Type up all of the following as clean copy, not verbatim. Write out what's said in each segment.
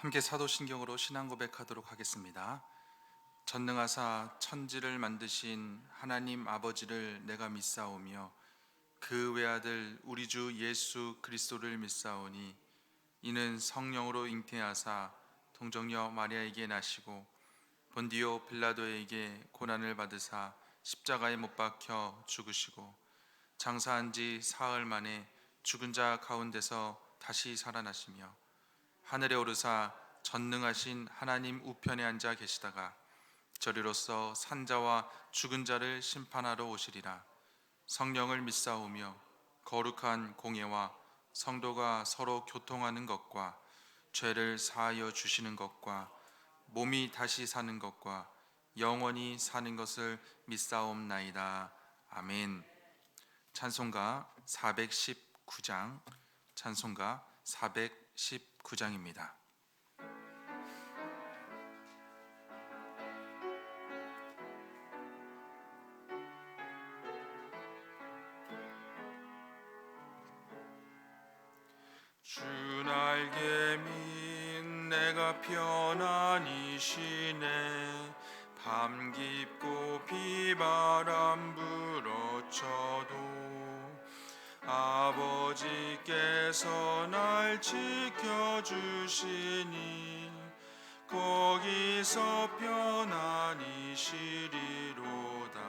함께 사도신경으로 신앙 고백하도록 하겠습니다. 전능하사 천지를 만드신 하나님 아버지를 내가 믿사오며 그 외아들 우리 주 예수 그리스도를 믿사오니 이는 성령으로 잉태하사 동정녀 마리아에게 나시고 본디오 빌라도에게 고난을 받으사 십자가에 못 박혀 죽으시고 장사한 지 사흘 만에 죽은 자 가운데서 다시 살아나시며 하늘에 오르사 전능하신 하나님 우편에 앉아 계시다가 저리로서 산자와 죽은 자를 심판하러 오시리라. 성령을 믿사오며 거룩한 공예와 성도가 서로 교통하는 것과 죄를 사하여 주시는 것과 몸이 다시 사는 것과 영원히 사는 것을 믿사옵나이다. 아멘. 찬송가 419장, 찬송가 419장입니다. 주 날개 민 내가 편안히 쉬네. 밤 깊고 비바람 불어쳐도 아버지께서 날 지켜주시니 거기서 편안히 쉬리로다.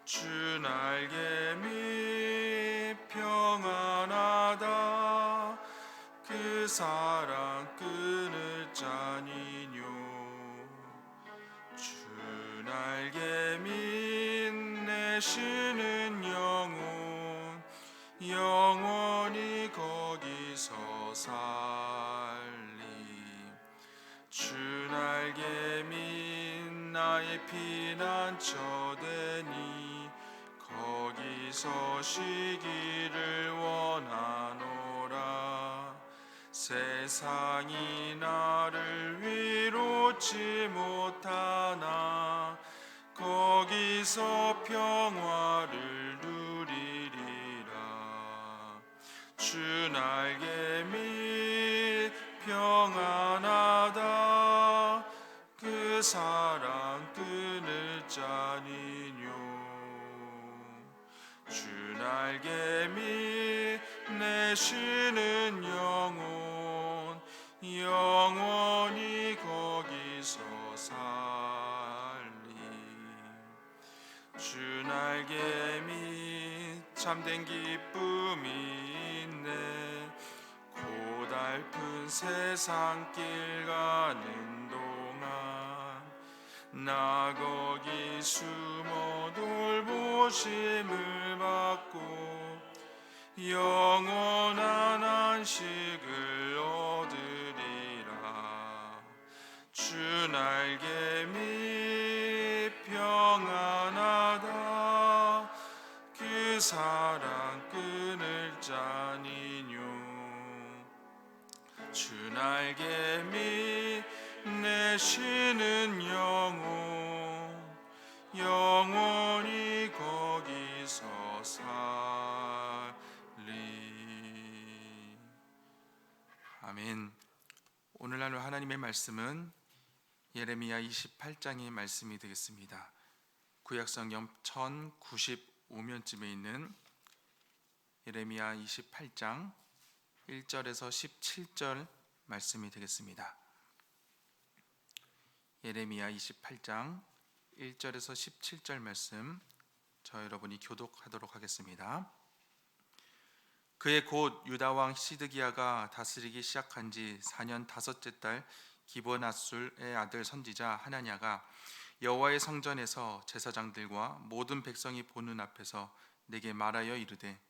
주 날개 밑 평안하다. 그 사랑 끊을 자니뇨. 주 날개 밑 내 쉬는 영혼 영원히 거기서 살리. 주 날개 밑 나의 피난처 되니 거기서 쉬기를 원하노라. 세상이 나를 위롭지 못하나 거기서 평화를 누리리라. 주 날개 밑 평안하다. 그 사랑 끊을 자니뇨. 주 날개 밑 내 쉬는 영혼 영원히 거기서 살리. 주 날개 밑 참된 기쁨이 있네. 고달픈 세상길 가는 동안 나 거기 숨어 돌보심을 받고 영원한 안식을 얻으리라. 주 날개 밑 평안하다. 그 사랑 끊을 자니뇨. 주 날개 밑 내 쉬는 영혼 영원히 거기서 살리. 아멘. 오늘날 하나님의 말씀은 예레미야 28장의 말씀이 되겠습니다. 구약성경 1095면쯤에 있는 예레미야 28장 1절에서 17절 말씀이 되겠습니다. 예레미야 28장 1절에서 17절 말씀 저 여러분이 교독하도록 하겠습니다. 그의 곧 유다왕 시드기야가 다스리기 시작한 지 4년 다섯째 달 기브낫술의 아들 선지자 하나냐가 여호와의 성전에서 제사장들과 모든 백성이 보는 앞에서 내게 말하여 이르되,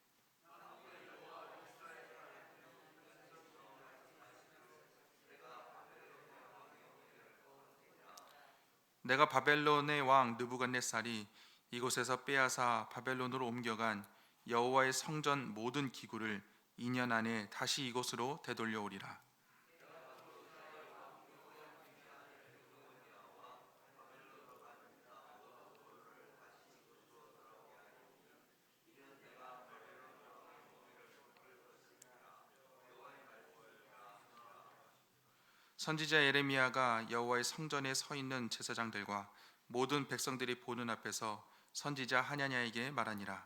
내가 바벨론의 왕 느부갓네살이 이곳에서 빼앗아 바벨론으로 옮겨간 여호와의 성전 모든 기구를 2년 안에 다시 이곳으로 되돌려오리라. 선지자 예레미야가 여호와의 성전에 서 있는 제사장들과 모든 백성들이 보는 앞에서 선지자 하냐냐에게 말하니라.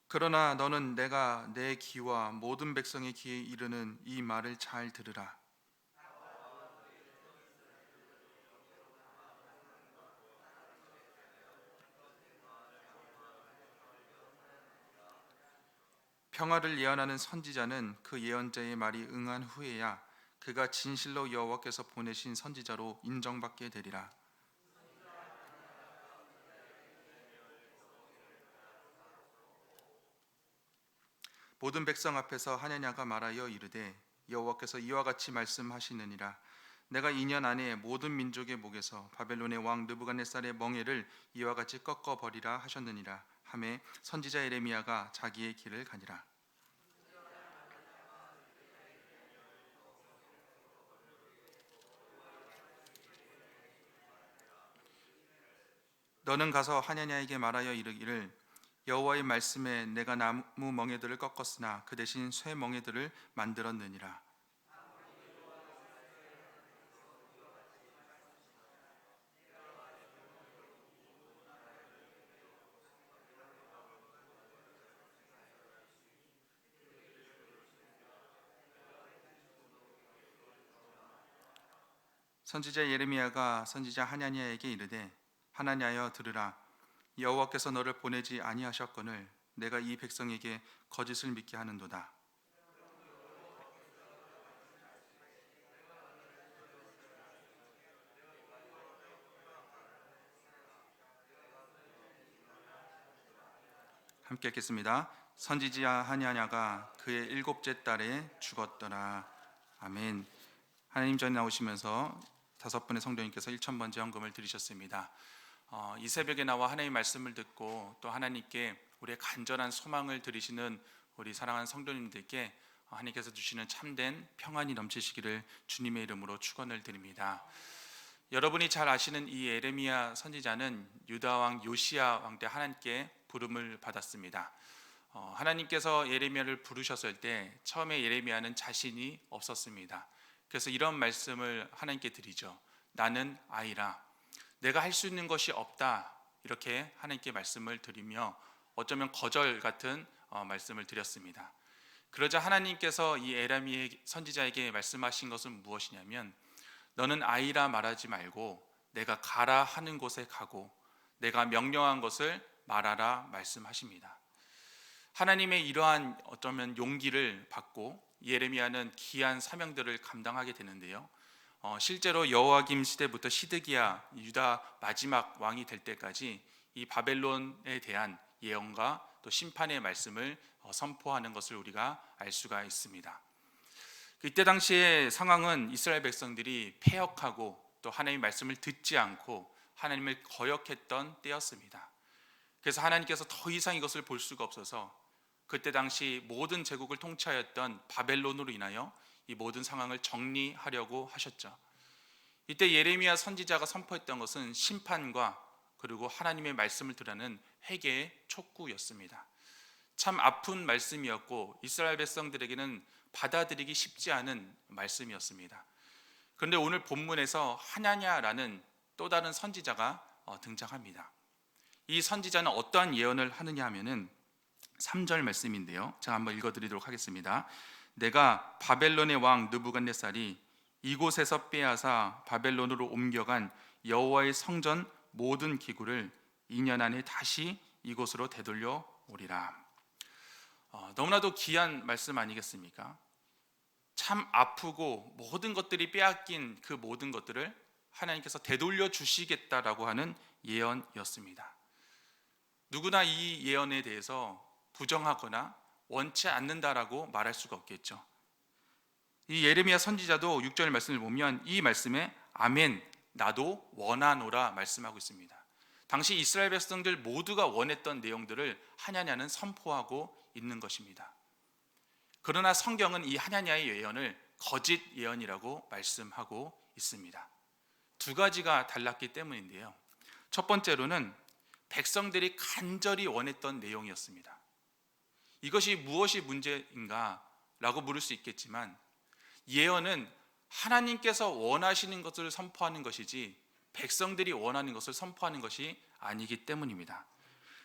그러나 너는 내가 내 귀와 모든 백성의 귀에 이르는 이 말을 잘 들으라. 평화를 예언하는 선지자는 그 예언자의 말이 응한 후에야 그가 진실로 여호와께서 보내신 선지자로 인정받게 되리라. 모든 백성 앞에서 하냐냐가 말하여 이르되 여호와께서 이와 같이 말씀하시느니라. 내가 2년 안에 모든 민족의 목에서 바벨론의 왕 느부갓네살의 멍에를 이와 같이 꺾어 버리라 하셨느니라 하매 선지자 예레미야가 자기의 길을 가니라. 너는 가서 하냐냐에게 말하여 이르기를 여호와의 말씀에 내가 나무 멍에들을 꺾었으나 그 대신 쇠 멍에들을 만들었느니라. 선지자 예레미야가 선지자 하냐냐에게 이르되 하나냐여 들으라. 여호와께서 너를 보내지 아니하셨거늘 내가 이 백성에게 거짓을 믿게 하는도다. 함께 읽겠습니다. 선지자 하냐냐가 그의 7째 달에 죽었더라. 아멘. 하나님 전에 나오시면서 5분의 성도님께서 1000번째 헌금을 드리셨습니다. 이 새벽에 나와 하나님의 말씀을 듣고 또 하나님께 우리의 간절한 소망을 드리시는 우리 사랑하는 성도님들께 하나님께서 주시는 참된 평안이 넘치시기를 주님의 이름으로 축원을 드립니다. 여러분이 잘 아시는 이 예레미야 선지자는 유다 왕 요시야 왕 때 하나님께 부름을 받았습니다. 하나님께서 예레미야를 부르셨을 때 처음에 예레미야는 자신이 없었습니다. 그래서 이런 말씀을 하나님께 드리죠. 나는 아이라 내가 할 수 있는 것이 없다. 이렇게 하나님께 말씀을 드리며 어쩌면 거절 같은 말씀을 드렸습니다. 그러자 하나님께서 이 예레미야 선지자에게 말씀하신 것은 무엇이냐면 너는 아이라 말하지 말고 내가 가라 하는 곳에 가고 내가 명령한 것을 말하라 말씀하십니다. 하나님의 이러한 어쩌면 용기를 받고 예레미야는 귀한 사명들을 감당하게 되는데요. 실제로 여호와김 시대부터 시드기야 유다 마지막 왕이 될 때까지 이 바벨론에 대한 예언과 또 심판의 말씀을 선포하는 것을 우리가 알 수가 있습니다. 이때 당시의 상황은 이스라엘 백성들이 패역하고 또 하나님의 말씀을 듣지 않고 하나님을 거역했던 때였습니다. 그래서 하나님께서 더 이상 이것을 볼 수가 없어서 그때 당시 모든 제국을 통치하였던 바벨론으로 인하여 이 모든 상황을 정리하려고 하셨죠. 이때 예레미야 선지자가 선포했던 것은 심판과 그리고 하나님의 말씀을 들으라는 회개의 촉구였습니다. 참 아픈 말씀이었고 이스라엘 백성들에게는 받아들이기 쉽지 않은 말씀이었습니다. 그런데 오늘 본문에서 하냐냐라는 또 다른 선지자가 등장합니다. 이 선지자는 어떠한 예언을 하느냐 하면은 3절 말씀인데요. 제가 한번 읽어드리도록 하겠습니다. 내가 바벨론의 왕 느부갓네살이 이곳에서 빼앗아 바벨론으로 옮겨간 여호와의 성전 모든 기구를 2년 안에 다시 이곳으로 되돌려 오리라. 너무나도 귀한 말씀 아니겠습니까? 참 아프고 모든 것들이 빼앗긴 그 모든 것들을 하나님께서 되돌려 주시겠다라고 하는 예언이었습니다. 누구나 이 예언에 대해서 부정하거나 원치 않는다라고 말할 수가 없겠죠. 이 예레미야 선지자도 6절 말씀을 보면 이 말씀에 아멘 나도 원하노라 말씀하고 있습니다. 당시 이스라엘 백성들 모두가 원했던 내용들을 하냐냐는 선포하고 있는 것입니다. 그러나 성경은 이 하냐냐의 예언을 거짓 예언이라고 말씀하고 있습니다. 두 가지가 달랐기 때문인데요. 첫 번째로는 백성들이 간절히 원했던 내용이었습니다. 이것이 무엇이 문제인가 라고 물을 수 있겠지만, 예언은 하나님께서 원하시는 것을 선포하는 것이지 백성들이 원하는 것을 선포하는 것이 아니기 때문입니다.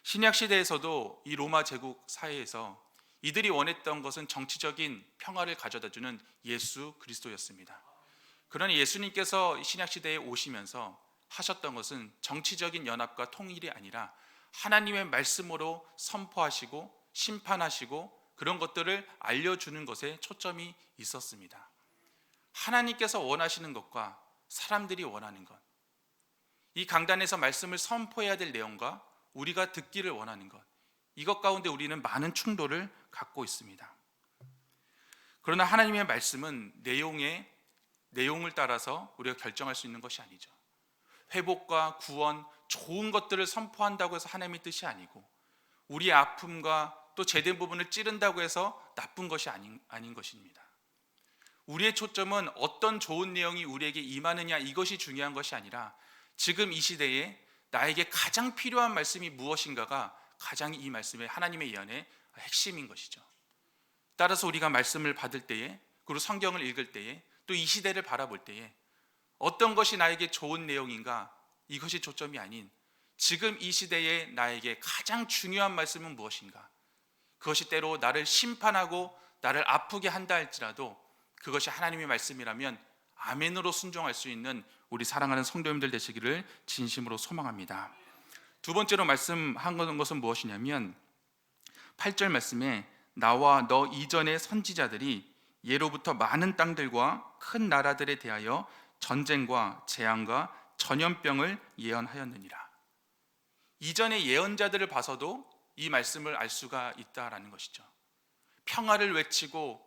신약 시대에서도 이 로마 제국 사회에서 이들이 원했던 것은 정치적인 평화를 가져다주는 예수 그리스도였습니다. 그러나 예수님께서 신약 시대에 오시면서 하셨던 것은 정치적인 연합과 통일이 아니라 하나님의 말씀으로 선포하시고 심판하시고 그런 것들을 알려주는 것에 초점이 있었습니다. 하나님께서 원하시는 것과 사람들이 원하는 것, 이 강단에서 말씀을 선포해야 될 내용과 우리가 듣기를 원하는 것, 이것 가운데 우리는 많은 충돌을 갖고 있습니다. 그러나 하나님의 말씀은 내용을 따라서 우리가 결정할 수 있는 것이 아니죠. 회복과 구원, 좋은 것들을 선포한다고 해서 하나님의 뜻이 아니고, 우리의 아픔과 또 제된 부분을 찌른다고 해서 나쁜 것이 아닌 것입니다. 우리의 초점은 어떤 좋은 내용이 우리에게 임하느냐, 이것이 중요한 것이 아니라 지금 이 시대에 나에게 가장 필요한 말씀이 무엇인가가 가장 이 말씀의 하나님의 예언의 핵심인 것이죠. 따라서 우리가 말씀을 받을 때에, 그리고 성경을 읽을 때에, 또 이 시대를 바라볼 때에 어떤 것이 나에게 좋은 내용인가, 이것이 초점이 아닌 지금 이 시대에 나에게 가장 중요한 말씀은 무엇인가, 그것이 때로 나를 심판하고 나를 아프게 한다 할지라도 그것이 하나님의 말씀이라면 아멘으로 순종할 수 있는 우리 사랑하는 성도님들 되시기를 진심으로 소망합니다. 두 번째로 말씀한 것은 무엇이냐면 8절 말씀에 나와 너 이전의 선지자들이 예로부터 많은 땅들과 큰 나라들에 대하여 전쟁과 재앙과 전염병을 예언하였느니라. 이전의 예언자들을 봐서도 이 말씀을 알 수가 있다라는 것이죠. 평화를 외치고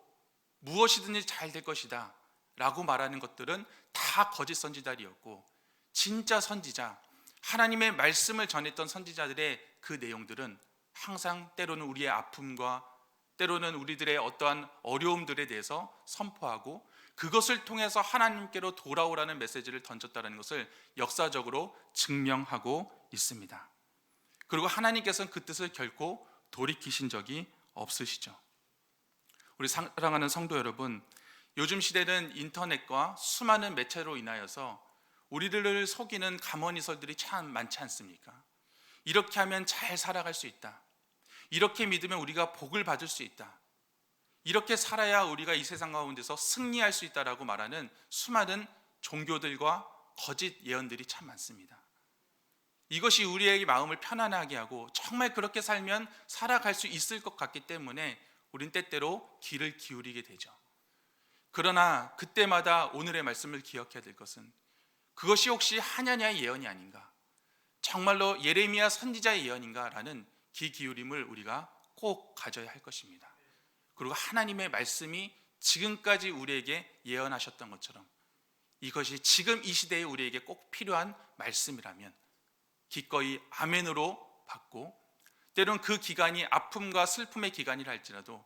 무엇이든지 잘 될 것이다 라고 말하는 것들은 다 거짓 선지자들이었고, 진짜 선지자, 하나님의 말씀을 전했던 선지자들의 그 내용들은 항상 때로는 우리의 아픔과 때로는 우리들의 어떠한 어려움들에 대해서 선포하고 그것을 통해서 하나님께로 돌아오라는 메시지를 던졌다는 것을 역사적으로 증명하고 있습니다. 그리고 하나님께서는 그 뜻을 결코 돌이키신 적이 없으시죠. 우리 사랑하는 성도 여러분, 요즘 시대는 인터넷과 수많은 매체로 인하여서 우리들을 속이는 감언이설들이 참 많지 않습니까? 이렇게 하면 잘 살아갈 수 있다, 이렇게 믿으면 우리가 복을 받을 수 있다, 이렇게 살아야 우리가 이 세상 가운데서 승리할 수 있다라고 말하는 수많은 종교들과 거짓 예언들이 참 많습니다. 이것이 우리에게 마음을 편안하게 하고 정말 그렇게 살면 살아갈 수 있을 것 같기 때문에 우린 때때로 귀를 기울이게 되죠. 그러나 그때마다 오늘의 말씀을 기억해야 될 것은 그것이 혹시 하냐냐의 예언이 아닌가, 정말로 예레미야 선지자의 예언인가 라는 귀 기울임을 우리가 꼭 가져야 할 것입니다. 그리고 하나님의 말씀이 지금까지 우리에게 예언하셨던 것처럼 이것이 지금 이 시대에 우리에게 꼭 필요한 말씀이라면 기꺼이 아멘으로 받고, 때론 그 기간이 아픔과 슬픔의 기간이라 할지라도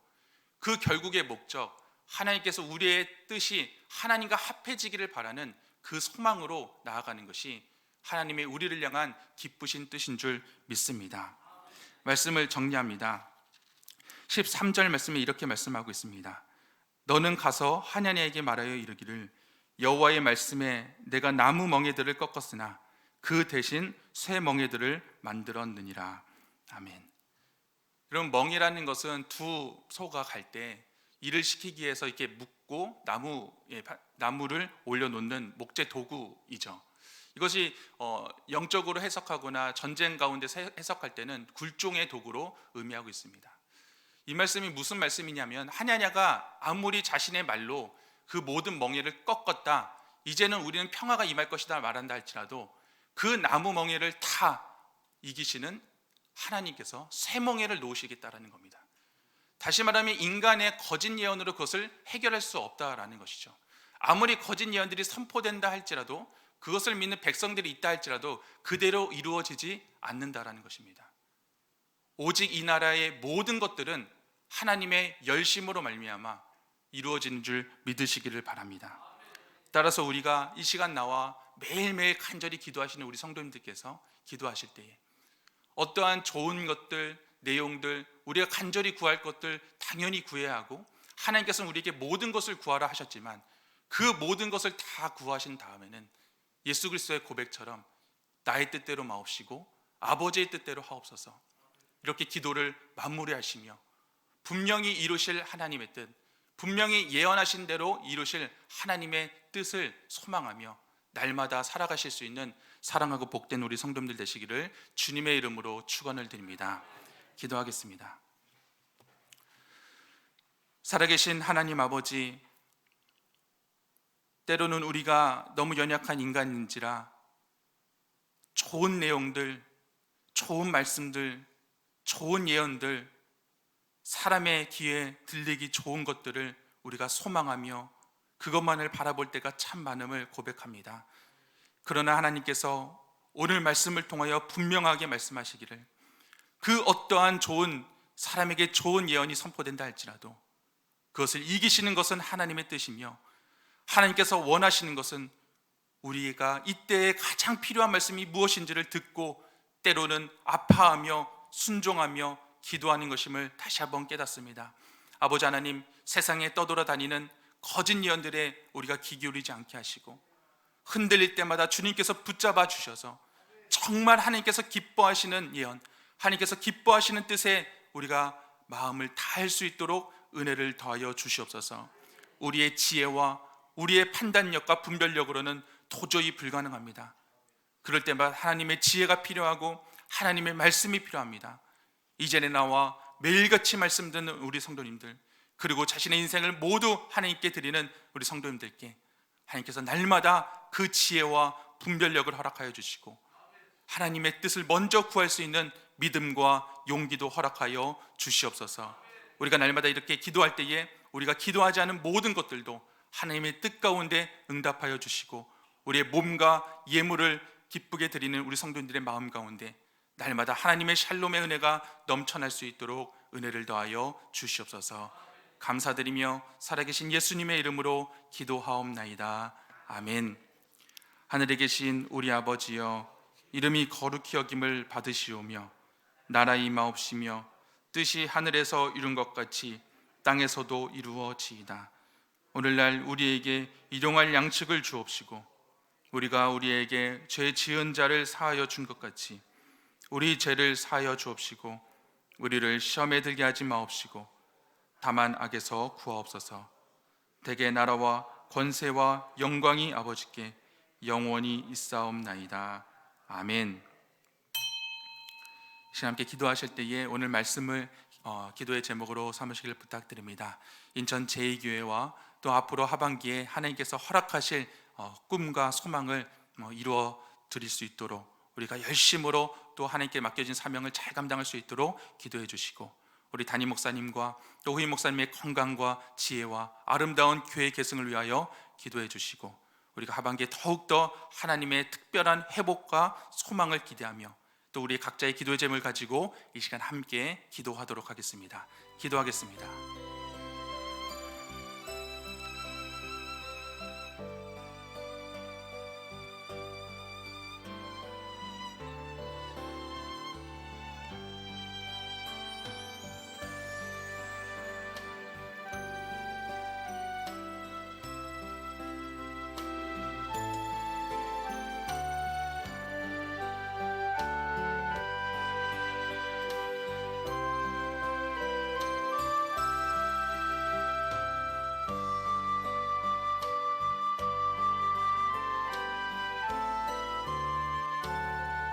그 결국의 목적, 하나님께서 우리의 뜻이 하나님과 합해지기를 바라는 그 소망으로 나아가는 것이 하나님의 우리를 향한 기쁘신 뜻인 줄 믿습니다. 말씀을 정리합니다. 13절 말씀에 이렇게 말씀하고 있습니다. 너는 가서 하냐냐에게 말하여 이르기를 여호와의 말씀에 내가 나무 멍에들을 꺾었으나 그 대신 새 멍에들을 만들었느니라. 아멘. 그럼 멍이라는 것은 두 소가 갈 때 일을 시키기 위해서 이렇게 묶고 나무를 올려놓는 목재 도구이죠. 이것이 영적으로 해석하거나 전쟁 가운데 해석할 때는 굴종의 도구로 의미하고 있습니다. 이 말씀이 무슨 말씀이냐면 하냐냐가 아무리 자신의 말로 그 모든 멍에를 꺾었다, 이제는 우리는 평화가 임할 것이다 말한다 할지라도 그 나무 멍에를 다 이기시는 하나님께서 새 멍에를 놓으시겠다라는 겁니다. 다시 말하면 인간의 거짓 예언으로 그것을 해결할 수 없다라는 것이죠. 아무리 거짓 예언들이 선포된다 할지라도, 그것을 믿는 백성들이 있다 할지라도 그대로 이루어지지 않는다라는 것입니다. 오직 이 나라의 모든 것들은 하나님의 열심으로 말미암아 이루어지는 줄 믿으시기를 바랍니다. 따라서 우리가 이 시간 나와 매일매일 간절히 기도하시는 우리 성도님들께서 기도하실 때에 어떠한 좋은 것들, 내용들, 우리가 간절히 구할 것들 당연히 구해야 하고, 하나님께서는 우리에게 모든 것을 구하라 하셨지만 그 모든 것을 다 구하신 다음에는 예수 그리스도의 고백처럼 나의 뜻대로 마옵시고 아버지의 뜻대로 하옵소서, 이렇게 기도를 마무리하시며 분명히 이루실 하나님의 뜻, 분명히 예언하신 대로 이루실 하나님의 뜻을 소망하며 날마다 살아가실 수 있는 사랑하고 복된 우리 성도님들 되시기를 주님의 이름으로 축원을 드립니다. 기도하겠습니다. 살아계신 하나님 아버지, 때로는 우리가 너무 연약한 인간인지라 좋은 내용들, 좋은 말씀들, 좋은 예언들, 사람의 귀에 들리기 좋은 것들을 우리가 소망하며 그것만을 바라볼 때가 참 많음을 고백합니다. 그러나 하나님께서 오늘 말씀을 통하여 분명하게 말씀하시기를, 그 어떠한 좋은, 사람에게 좋은 예언이 선포된다 할지라도 그것을 이기시는 것은 하나님의 뜻이며, 하나님께서 원하시는 것은 우리가 이때에 가장 필요한 말씀이 무엇인지를 듣고 때로는 아파하며 순종하며 기도하는 것임을 다시 한번 깨닫습니다. 아버지 하나님, 세상에 떠돌아다니는 거짓 예언들에 우리가 귀 기울이지 않게 하시고, 흔들릴 때마다 주님께서 붙잡아 주셔서 정말 하나님께서 기뻐하시는 예언, 하나님께서 기뻐하시는 뜻에 우리가 마음을 다할 수 있도록 은혜를 더하여 주시옵소서. 우리의 지혜와 우리의 판단력과 분별력으로는 도저히 불가능합니다. 그럴 때마다 하나님의 지혜가 필요하고 하나님의 말씀이 필요합니다. 이전에 나와 매일같이 말씀 듣는 우리 성도님들, 그리고 자신의 인생을 모두 하나님께 드리는 우리 성도님들께 하나님께서 날마다 그 지혜와 분별력을 허락하여 주시고 하나님의 뜻을 먼저 구할 수 있는 믿음과 용기도 허락하여 주시옵소서. 우리가 날마다 이렇게 기도할 때에 우리가 기도하지 않은 모든 것들도 하나님의 뜻 가운데 응답하여 주시고, 우리의 몸과 예물을 기쁘게 드리는 우리 성도님들의 마음 가운데 날마다 하나님의 샬롬의 은혜가 넘쳐날 수 있도록 은혜를 더하여 주시옵소서. 감사드리며 살아계신 예수님의 이름으로 기도하옵나이다. 아멘. 하늘에 계신 우리 아버지여, 이름이 거룩히 여김을 받으시오며 나라 임하옵시며 뜻이 하늘에서 이룬 것 같이 땅에서도 이루어지이다. 오늘날 우리에게 일용할 양식을 주옵시고, 우리가 우리에게 죄 지은 자를 사하여 준 것 같이 우리 죄를 사하여 주옵시고, 우리를 시험에 들게 하지 마옵시고 다만 악에서 구하옵소서. 대개 나라와 권세와 영광이 아버지께 영원히 있사옵나이다. 아멘. 시간 함께 기도하실 때에 오늘 말씀을 기도의 제목으로 삼으시길 부탁드립니다. 인천 제2교회와 또 앞으로 하반기에 하나님께서 허락하실 꿈과 소망을 이루어 드릴 수 있도록 우리가 열심으로 또 하나님께 맡겨진 사명을 잘 감당할 수 있도록 기도해 주시고, 우리 담임 목사님과 또 후임 목사님의 건강과 지혜와 아름다운 교회 계승을 위하여 기도해 주시고, 우리가 하반기에 더욱더 하나님의 특별한 회복과 소망을 기대하며 또 우리 각자의 기도의 제목을 가지고 이 시간 함께 기도하도록 하겠습니다. 기도하겠습니다.